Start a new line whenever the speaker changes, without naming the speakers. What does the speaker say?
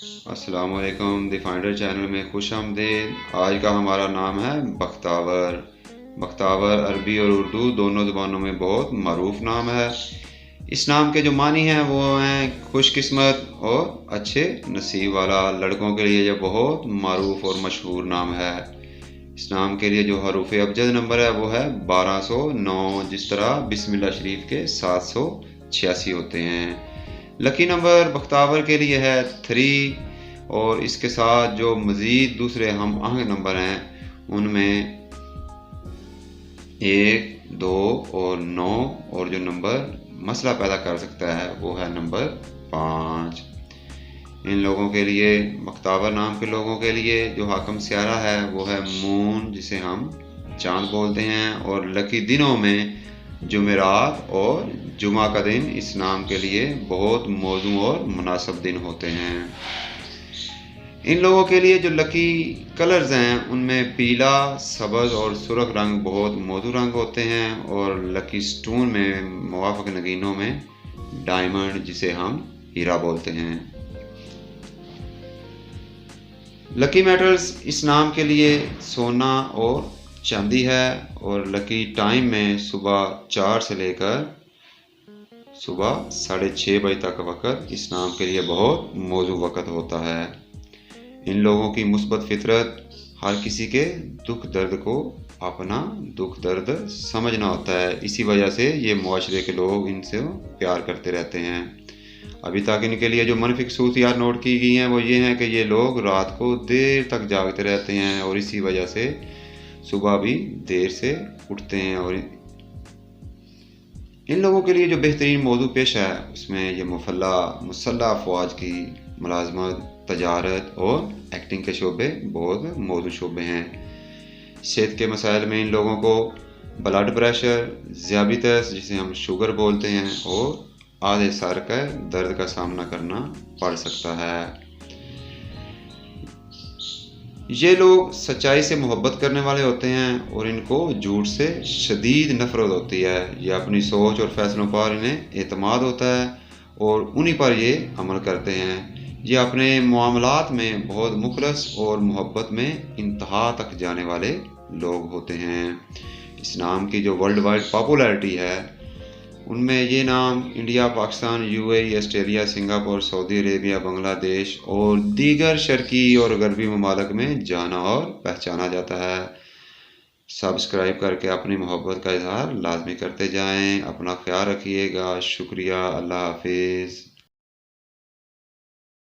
अस्सलामुअलैकुम the finder channel में खुश आमदीद। आज का हमारा नाम है बख्तावर। बख्तावर अरबी और उर्दू दोनों ज़ुबानों में बहुत मरूफ नाम है। इस नाम के जो मानी हैं वो हैं खुशकिस्मत और अच्छे नसीब वाला। लड़कों के लिए ये बहुत मरूफ और मशहूर नाम है। इस नाम के लिए जो हरूफ अबजद नंबर है वो है 1209, जिस तरह बिस्मिल्लाह शरीफ के 786 होते हैं। लकी नंबर बख्तावर के लिए है 3, और इसके साथ जो मज़ीद दूसरे हम आहंग नंबर हैं उनमें 1, 2 और 9, और जो नंबर मसला पैदा कर सकता है वो है नंबर 5। इन लोगों के लिए, बख्तावर नाम के लोगों के लिए जो हाकम स्यारा है वो है मून, जिसे हम चांद बोलते हैं। और लकी दिनों में जुमेरात और जुमा का दिन इस नाम के लिए बहुत मौजू और मुनासिब दिन होते हैं। इन लोगों के लिए जो लकी कलर्स हैं उनमें पीला, सब्ज़ और सुर्ख रंग बहुत मौजू रंग होते हैं। और लकी स्टोन में मुवाफ़िक नगीनों में डायमंड, जिसे हम हीरा बोलते हैं। लकी मेटल्स इस नाम के लिए सोना और चांदी है। और लकी टाइम में सुबह 4 से लेकर सुबह 6:30 बजे तक वक़्त इस नाम के लिए बहुत मौजू वक़्त होता है। इन लोगों की मुस्बत फितरत हर किसी के दुख दर्द को अपना दुख दर्द समझना होता है। इसी वजह से ये मुआशरे के लोग इनसे प्यार करते रहते हैं। अभी तक इनके लिए जो मनफी खसूसियात नोट की गई हैं वो ये हैं कि ये लोग रात को देर तक जागते रहते हैं और इसी वजह से सुबह भी देर से उठते हैं। और इन लोगों के लिए जो बेहतरीन मौजू पेश है उसमें ये मुसल्लह अफवाज की मुलाजमत, तजारत और एक्टिंग के शोबे बहुत मौजू शोबे हैं। सेहत के मसाइल में इन लोगों को ब्लड प्रेशर, ज़ियाबितस जिसे हम शुगर बोलते हैं, और आधे सर का दर्द का सामना करना पड़ सकता है। ये लोग सच्चाई से मोहब्बत करने वाले होते हैं और इनको झूठ से शदीद नफरत होती है। ये अपनी सोच और फैसलों पर इन्हें एतमाद होता है और उन्हीं पर ये अमल करते हैं। ये अपने मामलात में बहुत मुखलस और मोहब्बत में इंतहा तक जाने वाले लोग होते हैं। इस नाम की जो वर्ल्ड वाइड पॉपुलैरिटी है उनमें ये नाम India, Pakistan, UAE, Australia, Singapore, Saudi Arabia, Bangladesh और दीगर शर्की और गरबी ममालिक में जाना और पहचाना जाता है। सब्सक्राइब करके अपनी मोहब्बत का इजहार लाजमी करते जाएं। अपना ख्याल रखिएगा। शुक्रिया। अल्लाह हाफिज़।